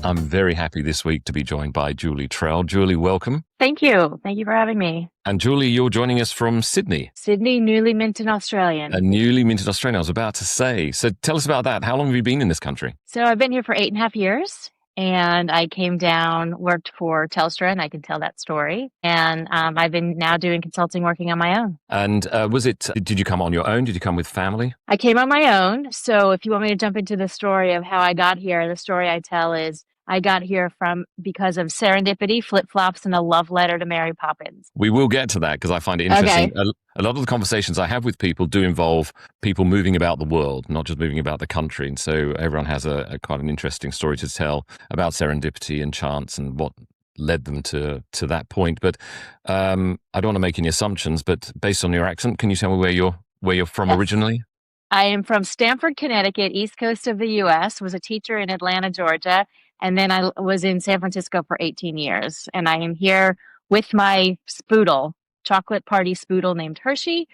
I'm very happy this week to be joined by Julie Trell. Julie, welcome. Thank you. Thank you for having me. And Julie, you're joining us from Sydney. Sydney, newly minted Australian. A newly minted Australian, I was about to say. So tell us about that. How long have you been in this country? So I've been here for 8.5 years, and I came down, worked for Telstra, and I can tell that story. And I've been now doing consulting, working on my own. And did you come on your own? Did you come with family? I came on my own. So if you want me to jump into the story of how I got here, the story I tell is I got here because of serendipity, flip-flops, and a love letter to Mary Poppins. We will get to that because I find it interesting. Okay. A lot of the conversations I have with people do involve people moving about the world, not just moving about the country. And so everyone has a quite an interesting story to tell about serendipity and chance and what led them to that point. But I don't want to make any assumptions, but based on your accent, can you tell me where you're from originally? I am from Stamford, Connecticut, east coast of the U.S., was a teacher in Atlanta, Georgia, and then I was in San Francisco for 18 years. And I am here with my spoodle, chocolate party spoodle named Hershey.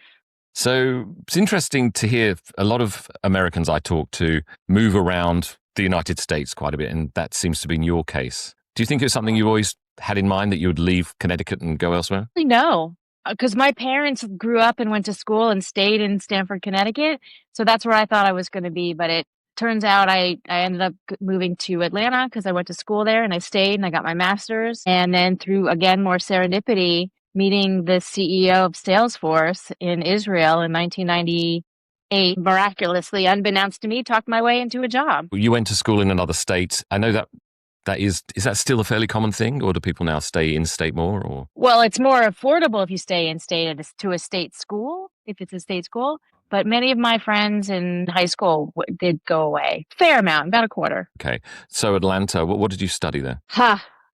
So it's interesting to hear a lot of Americans I talk to move around the United States quite a bit, and that seems to be in your case. Do you think it was something you always had in mind that you would leave Connecticut and go elsewhere? No, because my parents grew up and went to school and stayed in Stamford, Connecticut. So that's where I thought I was going to be. But it turns out I ended up moving to Atlanta because I went to school there and I stayed and I got my master's. And then through, again, more serendipity, meeting the CEO of Salesforce in Israel in 1998, miraculously, unbeknownst to me, talked my way into a job. You went to school in another state. I know is that still a fairly common thing, or do people now stay in state more? Or well, it's more affordable if you stay in state to a state school, if it's a state school. But many of my friends in high school did go away. Fair amount, about a quarter. Okay. So Atlanta, what did you study there?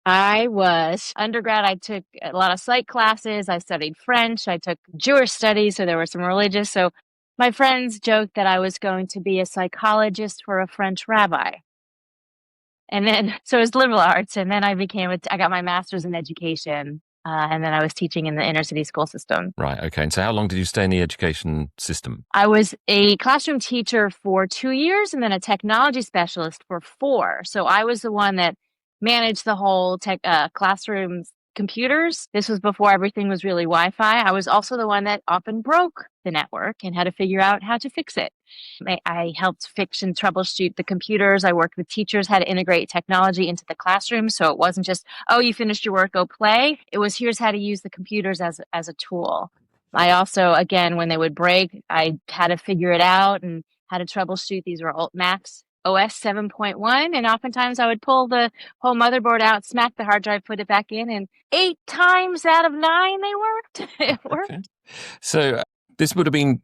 I was undergrad. I took a lot of psych classes. I studied French. I took Jewish studies, so there were some religious. So my friends joked that I was going to be a psychologist for a French rabbi. And then, so it was liberal arts. And then I got my master's in education. And then I was teaching in the inner city school system. Right. Okay. And so how long did you stay in the education system? I was a classroom teacher for 2 years and then a technology specialist for 4. So I was the one that managed the whole classroom computers. This was before everything was really Wi-Fi. I was also the one that often broke the network and had to figure out how to fix it. I helped fix and troubleshoot the computers. I worked with teachers how to integrate technology into the classroom. So it wasn't just, oh, you finished your work, go play. It was, here's how to use the computers as a tool. I also, again, when they would break, I had to figure it out and how to troubleshoot. These were old Macs. OS 7.1, and oftentimes I would pull the whole motherboard out, smack the hard drive, put it back in, and 8 times out of 9 they worked. It worked. Okay. So this would have been,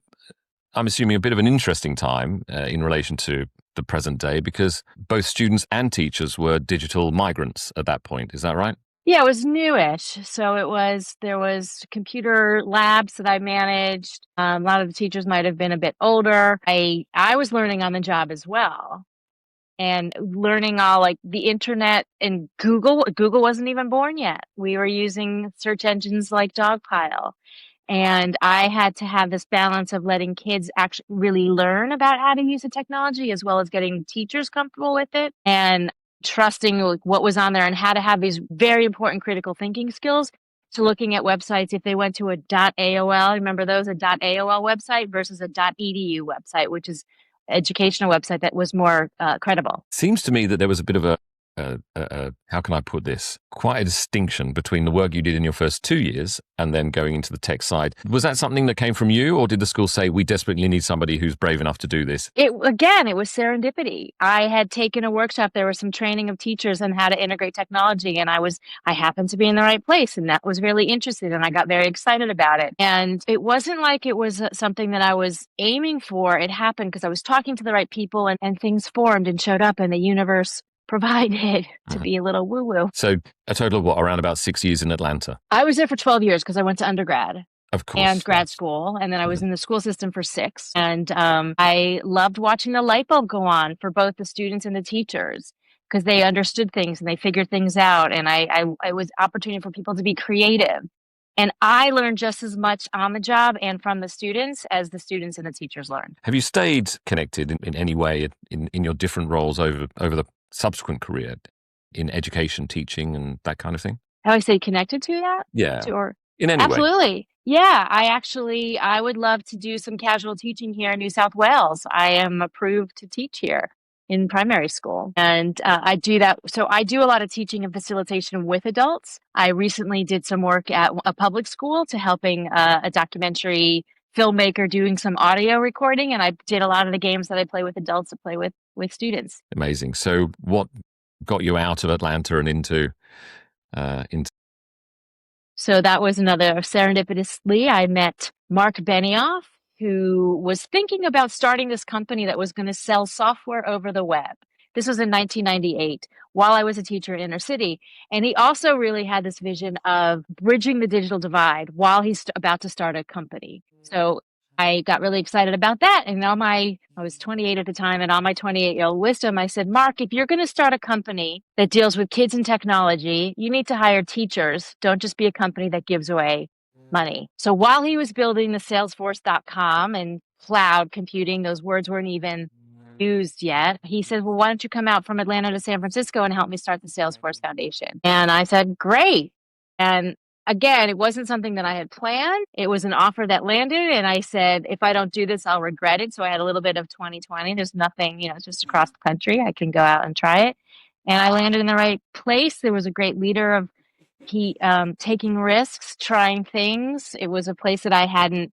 I'm assuming, a bit of an interesting time in relation to the present day because both students and teachers were digital migrants at that point. Is that right? Yeah, it was newish. So there was computer labs that I managed. A lot of the teachers might have been a bit older. I was learning on the job as well. And learning all like the internet and Google wasn't even born yet. We were using search engines like Dogpile. And I had to have this balance of letting kids actually really learn about how to use the technology as well as getting teachers comfortable with it and trusting what was on there and how to have these very important critical thinking skills to looking at websites. If they went to a .aol, remember those, a .aol website versus a .edu website, which is educational website that was more credible. Seems to me that there was a bit of how can I put this? Quite a distinction between the work you did in your first 2 years and then going into the tech side. Was that something that came from you, or did the school say, we desperately need somebody who's brave enough to do this? It was serendipity. I had taken a workshop. There was some training of teachers on how to integrate technology, and I happened to be in the right place, and that was really interesting, and I got very excited about it. And it wasn't like it was something that I was aiming for. It happened because I was talking to the right people, and things formed and showed up, and the universe provided to be a little woo-woo. So a total of around about 6 years in Atlanta? I was there for 12 years because I went to undergrad. Of course. And grad school. And then I was in the school system for 6. And I loved watching the light bulb go on for both the students and the teachers because they understood things and they figured things out. And I was opportunity for people to be creative. And I learned just as much on the job and from the students as the students and the teachers learned. Have you stayed connected in any way in your different roles over the subsequent career? in education, teaching, and that kind of thing? How I say connected to that? Yeah, Or in any way. absolutely. Yeah, I would love to do some casual teaching here in New South Wales. I am approved to teach here in primary school. And I do that. So I do a lot of teaching and facilitation with adults. I recently did some work at a public school to helping a documentary filmmaker doing some audio recording. And I did a lot of the games that I play with adults to play with students. Amazing. So what got you out of Atlanta and into So that was another serendipitously. I met Mark Benioff, who was thinking about starting this company that was going to sell software over the web. This was in 1998 while I was a teacher in inner city. And he also really had this vision of bridging the digital divide while he's about to start a company. So I got really excited about that. And I was 28 at the time, and on my 28-year-old wisdom, I said, Mark, if you're going to start a company that deals with kids and technology, you need to hire teachers. Don't just be a company that gives away money. So while he was building the Salesforce.com and cloud computing, those words weren't even used yet. He said, well, why don't you come out from Atlanta to San Francisco and help me start the Salesforce Foundation? And I said, great. And again, it wasn't something that I had planned. It was an offer that landed. And I said, if I don't do this, I'll regret it. So I had a little bit of 2020. There's nothing, it's just across the country. I can go out and try it. And I landed in the right place. There was a great leader of taking risks, trying things. It was a place that I hadn't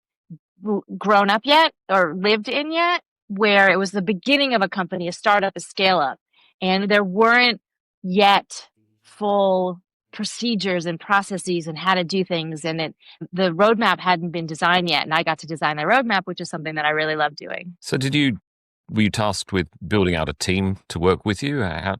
grown up yet or lived in yet, where it was the beginning of a company, a startup, a scale up. And there weren't yet full procedures and processes and how to do things. And the roadmap hadn't been designed yet. And I got to design the roadmap, which is something that I really love doing. So were you tasked with building out a team to work with you? How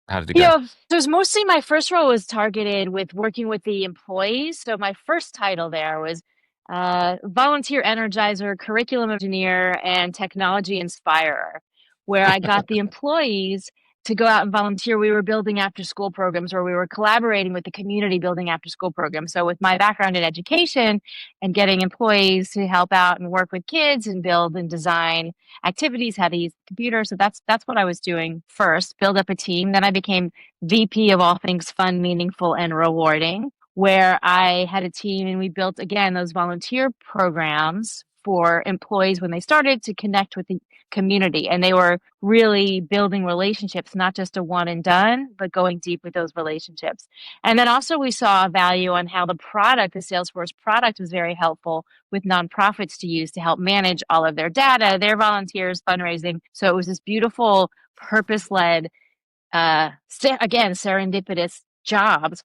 did it go? So it was mostly, my first role was targeted with working with the employees. So my first title there was volunteer energizer, curriculum engineer, and technology inspirer, where I got the employees to go out and volunteer. We were building after school programs, or we were collaborating with the community building after school programs. So with my background in education and getting employees to help out and work with kids and build and design activities, how to use the computer. So that's what I was doing first, build up a team. Then I became VP of all things fun, meaningful, and rewarding, where I had a team and we built, again, those volunteer programs for employees when they started to connect with the community. And they were really building relationships, not just a one and done, but going deep with those relationships. And then also we saw a value on how the Salesforce product was very helpful with nonprofits to use to help manage all of their data, their volunteers, fundraising. So it was this beautiful, purpose-led, again, serendipitous jobs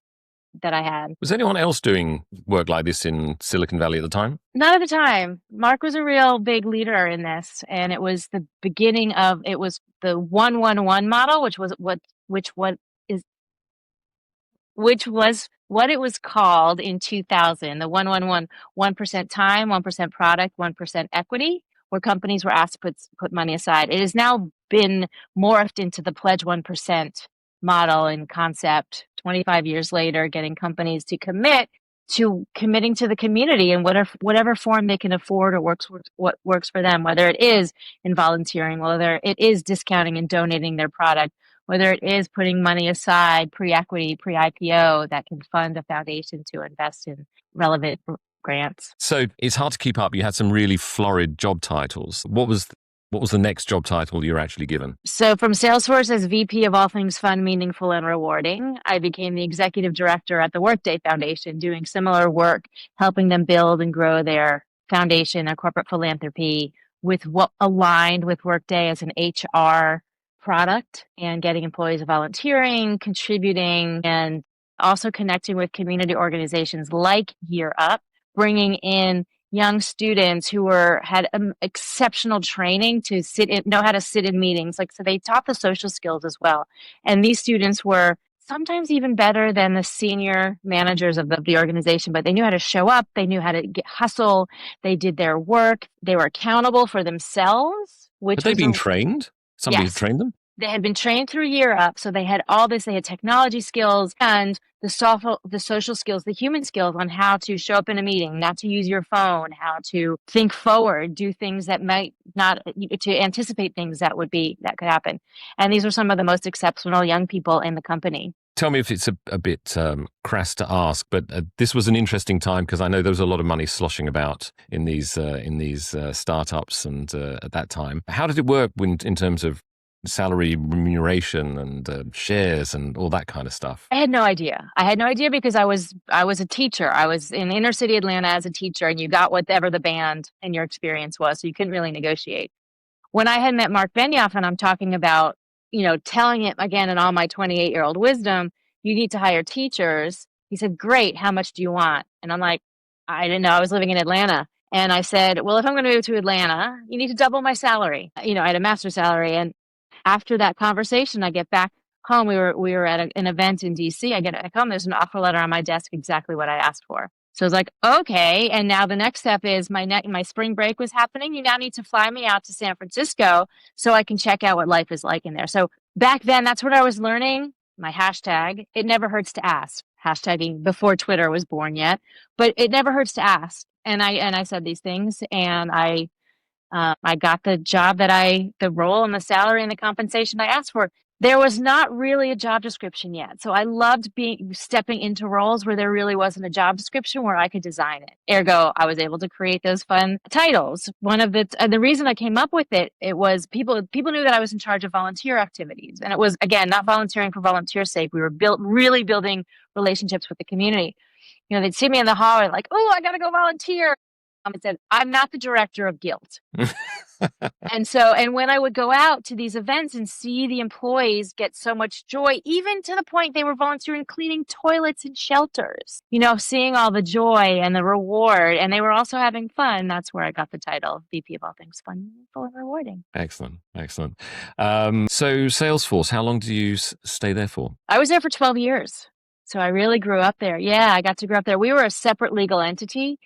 that I had. Was anyone else doing work like this in Silicon Valley at the time? Not at the time. Mark was a real big leader in this, and it was the beginning of it was the 1-1-1 model, which was what it was called in 2000. The 1-1-1, 1% time, 1% product, 1% equity, where companies were asked to put money aside. It has now been morphed into the pledge 1% model and concept 25 years later, getting companies to committing to the community in whatever form they can afford or what works for them, whether it is in volunteering, whether it is discounting and donating their product, whether it is putting money aside pre-equity, pre-IPO that can fund a foundation to invest in relevant grants. So it's hard to keep up. You had some really florid job titles. What was the next job title you were actually given? So from Salesforce as VP of all things fun, meaningful, and rewarding, I became the executive director at the Workday Foundation, doing similar work, helping them build and grow their foundation, their corporate philanthropy, with what aligned with Workday as an HR product, and getting employees volunteering, contributing, and also connecting with community organizations like Year Up, bringing in young students who had exceptional training to know how to sit in meetings. So they taught the social skills as well. And these students were sometimes even better than the senior managers of the organization, but they knew how to show up. They knew how to hustle. They did their work. They were accountable for themselves. Had they been trained? Somebody had trained them? They had been trained through Year Up. So they had all this. They had technology skills, and the social skills, the human skills on how to show up in a meeting, not to use your phone, how to think forward, do things that might not, to anticipate things that could happen. And these are some of the most exceptional young people in the company. Tell me if it's a bit crass to ask, but this was an interesting time because I know there was a lot of money sloshing about in these startups, and at that time, how did it work in terms of salary remuneration and shares and all that kind of stuff? I had no idea. I had no idea because I was a teacher. I was in inner city Atlanta as a teacher, and you got whatever the band in your experience was, so you couldn't really negotiate. When I had met Mark Benioff, and I'm talking about, telling him again in all my 28-year-old wisdom, you need to hire teachers. He said, great, how much do you want? And I'm like, I didn't know, I was living in Atlanta. And I said, well, if I'm going to move to Atlanta, you need to double my salary. I had a master's salary. And after that conversation, I get back home. We were at an event in DC. I get back home, there's an offer letter on my desk, exactly what I asked for. So I was like, okay. And now the next step is my spring break was happening. You now need to fly me out to San Francisco so I can check out what life is like in there. So back then, that's what I was learning. My hashtag, it never hurts to ask. Hashtagging before Twitter was born yet, but it never hurts to ask. And I said these things, and I got the job the role and the salary and the compensation I asked for. There was not really a job description yet. So I loved stepping into roles where there really wasn't a job description where I could design it. Ergo, I was able to create those fun titles. One of the reason I came up with it was people knew that I was in charge of volunteer activities. And it was, again, not volunteering for volunteer's sake. We were really building relationships with the community. They'd see me in the hallway like, oh, I got to go volunteer. I said, I'm not the director of guilt. And when I would go out to these events and see the employees get so much joy, even to the point they were volunteering cleaning toilets and shelters, seeing all the joy and the reward, and they were also having fun. That's where I got the title, VP of All Things Fun, Full, and Rewarding. Excellent. So Salesforce, how long did you stay there for? I was there for 12 years. So I really grew up there. Yeah, I got to grow up there. We were a separate legal entity.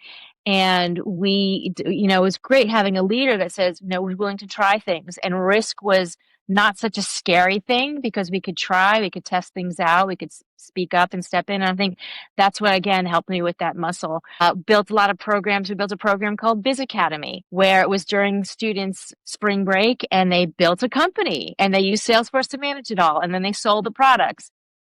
And it was great having a leader that says, was willing to try things. And risk was not such a scary thing because we could try, we could test things out, we could speak up and step in. And I think that's what, again, helped me with that muscle. Built a lot of programs. We built a program called Biz Academy, where it was during students' spring break, and they built a company and they used Salesforce to manage it all. And then they sold the products.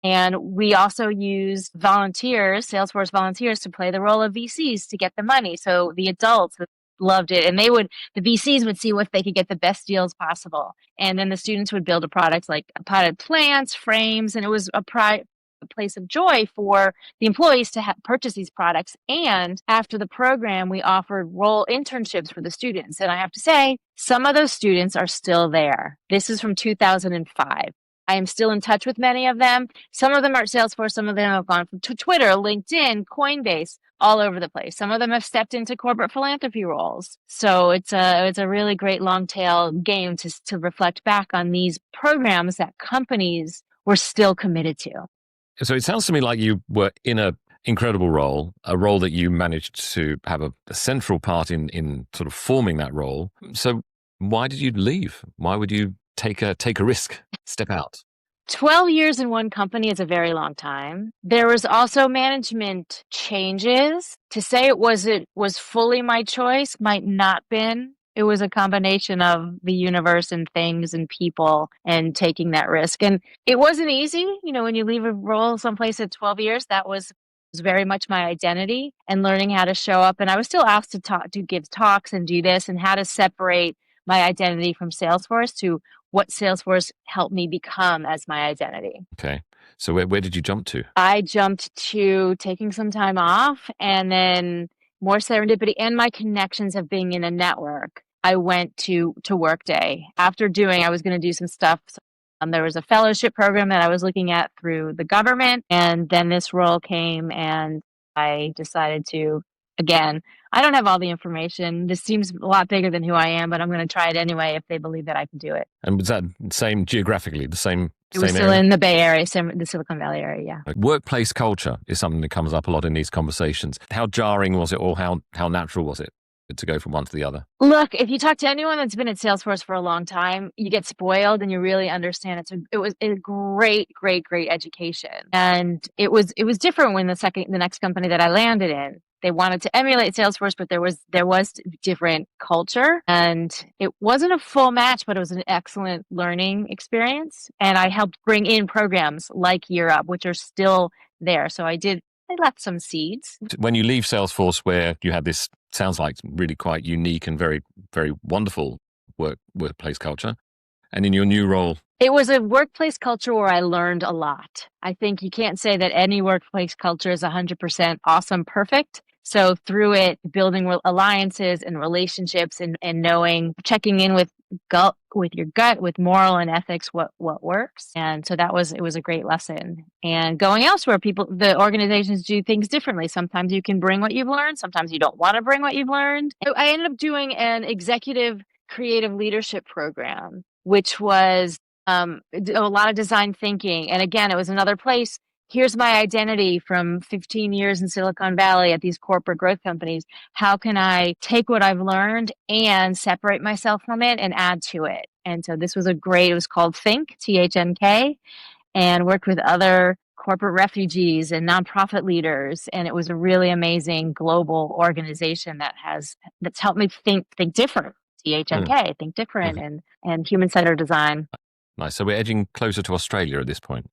And we also use Salesforce volunteers, to play the role of VCs to get the money. So the adults loved it. And the VCs would see what they could get the best deals possible. And then the students would build a product like potted plants, frames, and it was a place of joy for the employees to purchase these products. And after the program, we offered role internships for the students. And I have to say, some of those students are still there. This is from 2005. I am still in touch with many of them. Some of them are at Salesforce. Some of them have gone to Twitter, LinkedIn, Coinbase, all over the place. Some of them have stepped into corporate philanthropy roles. So it's a really great long tail game to reflect back on these programs that companies were still committed to. So it sounds to me like you were in an incredible role, a role that you managed to have a central part in sort of forming that role. So why did you leave? Why would you take a risk, step out? 12 years in one company is a very long time. There was also management changes. To say it was fully my choice might not been. It was a combination of the universe and things and people and taking that risk. And it wasn't easy. When you leave a role someplace at 12 years, that was very much my identity, and learning how to show up. And I was still asked to give talks and do this, and how to separate my identity from Salesforce to what Salesforce helped me become as my identity. Okay. So where did you jump to? I jumped to taking some time off, and then more serendipity and my connections of being in a network. I went to Workday. After I was going to do some stuff. There was a fellowship program that I was looking at through the government, and then this role came, and I decided to, again, I don't have all the information. This seems a lot bigger than who I am, but I'm going to try it anyway if they believe that I can do it. And was that same geographically, the same It was still area? in the Bay Area, the Silicon Valley area, yeah. Workplace culture is something that comes up a lot in these conversations. How jarring was it, or how natural was it? to go from one to the other? Look, if you talk to anyone that's been at Salesforce for a long time, you get spoiled and you really understand it was a great education. And it was different when the next company that I landed in, they wanted to emulate Salesforce, but there was different culture, and it wasn't a full match, but it was an excellent learning experience. And I helped bring in programs like Year Up, which are still there. So I left some seeds. When you leave Salesforce, where you had this, sounds like really quite unique and very, very wonderful workplace culture, and in your new role, it was a workplace culture where I learned a lot. I think you can't say that any workplace culture is 100% awesome, perfect. So through it, building alliances and relationships and knowing, checking in with your gut, with moral and ethics, what works. And so it was a great lesson. And going elsewhere, the organizations do things differently. Sometimes you can bring what you've learned. Sometimes you don't want to bring what you've learned. I ended up doing an executive creative leadership program, which was a lot of design thinking. And again, it was another place. Here's my identity from 15 years in Silicon Valley at these corporate growth companies. How can I take what I've learned and separate myself from it and add to it? And so this was it was called Think, THNK, and worked with other corporate refugees and nonprofit leaders. And it was a really amazing global organization that's helped me think different. THNK, think different, and human-centered design. Nice. So we're edging closer to Australia at this point.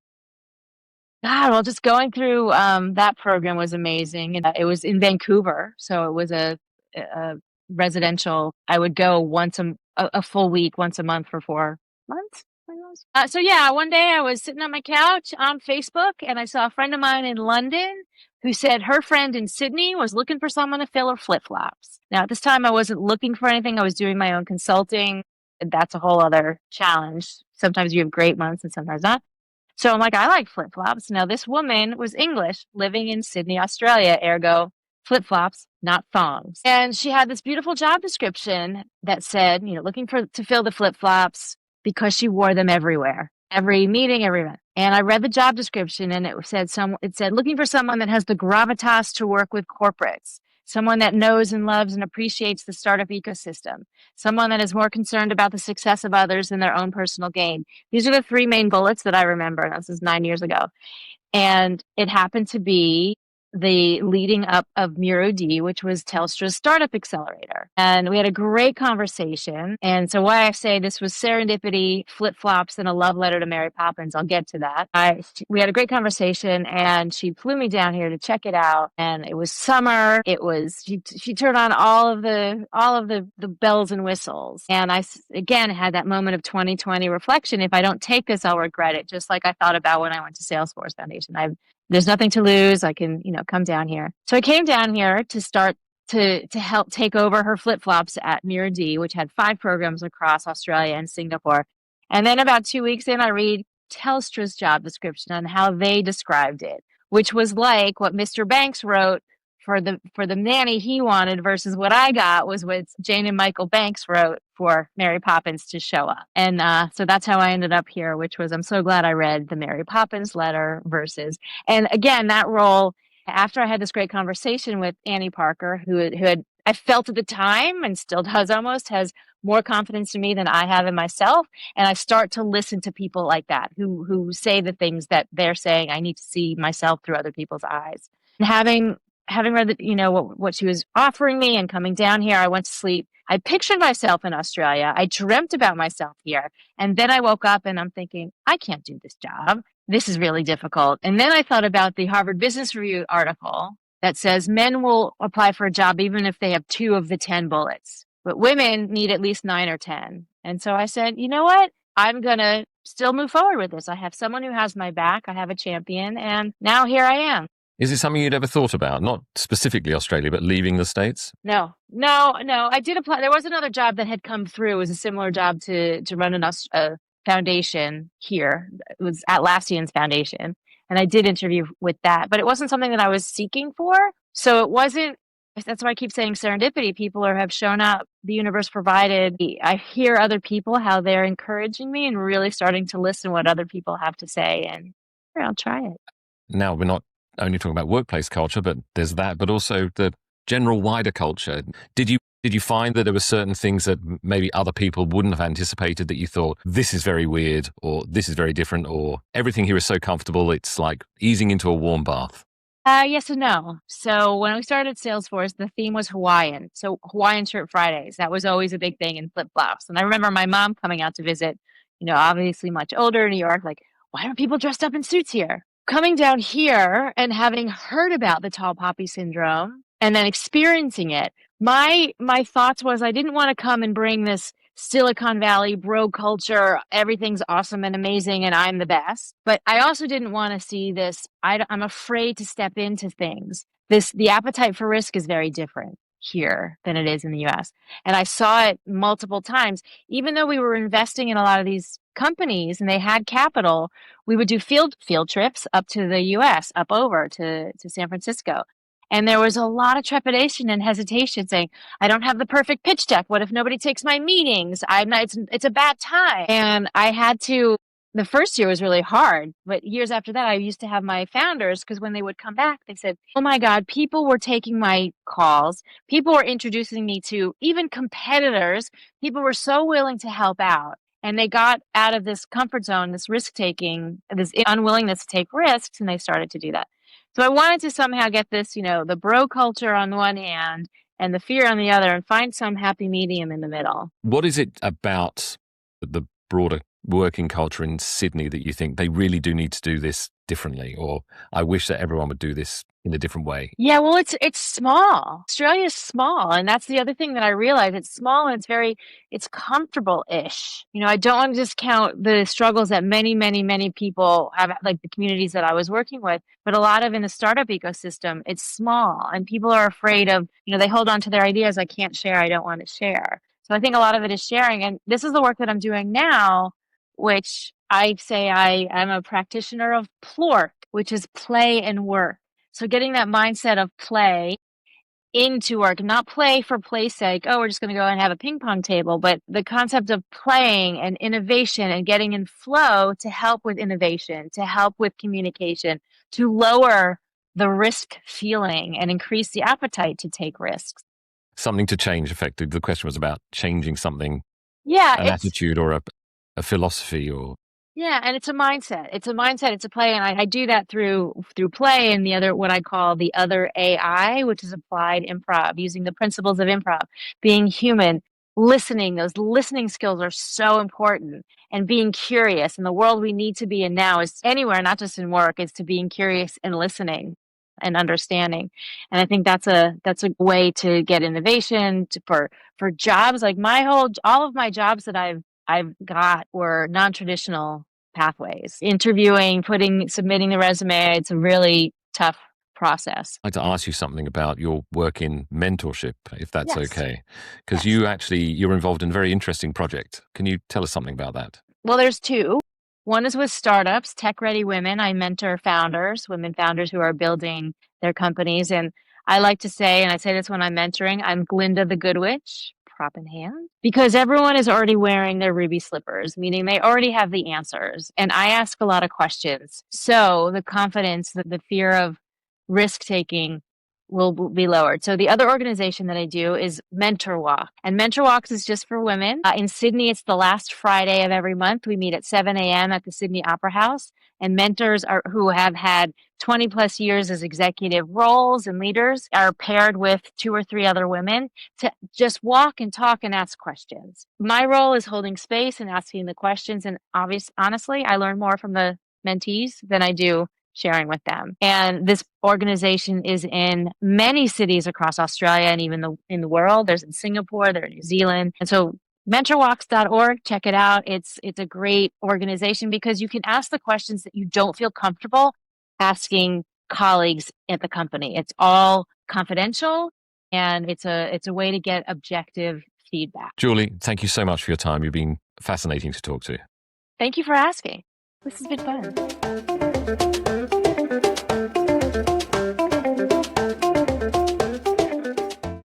God, well, just going through that program was amazing. And it was in Vancouver, so it was a residential. I would go a full week, once a month for 4 months. So yeah, one day I was sitting on my couch on Facebook, and I saw a friend of mine in London who said her friend in Sydney was looking for someone to fill her flip-flops. Now, at this time, I wasn't looking for anything. I was doing my own consulting. That's a whole other challenge. Sometimes you have great months and sometimes not. So I'm like, I like flip-flops. Now, this woman was English, living in Sydney, Australia, ergo flip-flops, not thongs. And she had this beautiful job description that said, looking to fill the flip-flops because she wore them everywhere, every meeting, every event. And I read the job description, and it said looking for someone that has the gravitas to work with corporates, someone that knows and loves and appreciates the startup ecosystem, someone that is more concerned about the success of others than their own personal gain. These are the 3 main bullets that I remember. This is 9 years ago. And it happened to be the leading up of Miro D, which was Telstra's startup accelerator. And we had a great conversation. And so why I say this was serendipity, flip-flops, and a love letter to Mary Poppins, I'll get to that. We had a great conversation, and she flew me down here to check it out. And it was summer. She turned on all of the bells and whistles. And I, again, had that moment of 2020 reflection. If I don't take this, I'll regret it. Just like I thought about when I went to Salesforce Foundation. There's nothing to lose. I can, come down here. So I came down here to start to help take over her flip-flops at Miro D, which had 5 programs across Australia and Singapore. And then about 2 weeks in, I read Telstra's job description on how they described it, which was like what Mr. Banks wrote for the nanny he wanted versus what I got was what Jane and Michael Banks wrote for Mary Poppins to show up. And so that's how I ended up here, which was, I'm so glad I read the Mary Poppins letter versus, and again, that role, after I had this great conversation with Annie Parker, who had, I felt at the time and still does almost, has more confidence in me than I have in myself. And I start to listen to people like that who say the things that they're saying. I need to see myself through other people's eyes. And having read what she was offering me and coming down here, I went to sleep. I pictured myself in Australia. I dreamt about myself here. And then I woke up and I'm thinking, I can't do this job. This is really difficult. And then I thought about the Harvard Business Review article that says men will apply for a job even if they have 2 of the 10 bullets, but women need at least 9 or 10. And so I said, you know what? I'm going to still move forward with this. I have someone who has my back. I have a champion. And now here I am. Is it something you'd ever thought about? Not specifically Australia, but leaving the States? No. I did apply. There was another job that had come through. It was a similar job to run a foundation here. It was Atlassian's foundation. And I did interview with that, but it wasn't something that I was seeking for. So it wasn't, that's why I keep saying serendipity. People have shown up. The universe provided. I hear other people, how they're encouraging me and really starting to listen what other people have to say. And sure, I'll try it. Now, we're not only talking about workplace culture, but there's that, but also the general wider culture. Did you Did you find that there were certain things that maybe other people wouldn't have anticipated that you thought, this is very weird, or this is very different, or everything here is so comfortable, it's like easing into a warm bath? Yes and no. So when we started Salesforce, the theme was Hawaiian. So Hawaiian shirt Fridays, that was always a big thing in flip flops. And I remember my mom coming out to visit, obviously much older in New York, like, why aren't people dressed up in suits here? Coming down here and having heard about the tall poppy syndrome and then experiencing it, my thoughts was I didn't want to come and bring this Silicon Valley bro culture, everything's awesome and amazing and I'm the best. But I also didn't want to see this. I'm afraid to step into things. The appetite for risk is very different here than it is in the US. And I saw it multiple times. Even though we were investing in a lot of these companies and they had capital, we would do field trips up to the US, up over to San Francisco. And there was a lot of trepidation and hesitation saying, I don't have the perfect pitch deck. What if nobody takes my meetings? I'm not, it's a bad time. And I had to, the first year was really hard, but years after that, I used to have my founders, because when they would come back, they said, oh my God, people were taking my calls. People were introducing me to even competitors. People were so willing to help out. And they got out of this comfort zone, this risk taking, this unwillingness to take risks, and they started to do that. So I wanted to somehow get this, the bro culture on one hand and the fear on the other and find some happy medium in the middle. What is it about the broader working culture in Sydney that you think they really do need to do this differently, or I wish that everyone would do this in a different way? Yeah, well, it's small. Australia's small, and that's the other thing that I realized. It's small and it's comfortable-ish. I don't want to discount the struggles that many, many, many people have, like the communities that I was working with, but a lot of in the startup ecosystem, it's small, and people are afraid of, they hold on to their ideas. I can't share. I don't want to share. So I think a lot of it is sharing, and this is the work that I'm doing now, which I say I'm a practitioner of plork, which is play and work. So getting that mindset of play into work, not play for play's sake. Oh, we're just going to go and have a ping pong table, but the concept of playing and innovation and getting in flow to help with innovation, to help with communication, to lower the risk feeling and increase the appetite to take risks. Something to change, effectively. The question was about changing something, Yeah, an attitude or a philosophy or... Yeah, and it's a mindset. It's a mindset. It's a play, and I do that through play and the other, what I call the other AI, which is applied improv, using the principles of improv, being human, listening. Those listening skills are so important, and being curious. And the world we need to be in now is anywhere, not just in work, is to being curious and listening and understanding. And I think that's a way to get innovation for jobs. Like all of my jobs that I've got were non-traditional pathways. Interviewing, submitting the resume, it's a really tough process. I'd like to ask you something about your work in mentorship, if that's Yes. okay. Because Yes. you're involved in a very interesting project. Can you tell us something about that? Well, there's two. One is with startups, tech-ready women. I mentor women founders who are building their companies. And I like to say, and I say this when I'm mentoring, I'm Glinda the Good Witch, prop in hand, because everyone is already wearing their ruby slippers, meaning they already have the answers. And I ask a lot of questions. So the confidence, the fear of risk taking will be lowered. So the other organization that I do is Mentor Walk. And Mentor Walks is just for women. In Sydney, it's the last Friday of every month. We meet at 7 a.m. at the Sydney Opera House. And mentors who have had 20 plus years as executive roles and leaders are paired with 2 or 3 other women to just walk and talk and ask questions. My role is holding space and asking the questions. And honestly, I learn more from the mentees than I do sharing with them. And this organization is in many cities across Australia and even in the world. There's in Singapore, there's in New Zealand. And so mentorwalks.org, check it out. It's a great organization because you can ask the questions that you don't feel comfortable asking colleagues at the company. It's all confidential, and it's a way to get objective feedback. Julie, thank you so much for your time. You've been fascinating to talk to. Thank you for asking. This has been fun.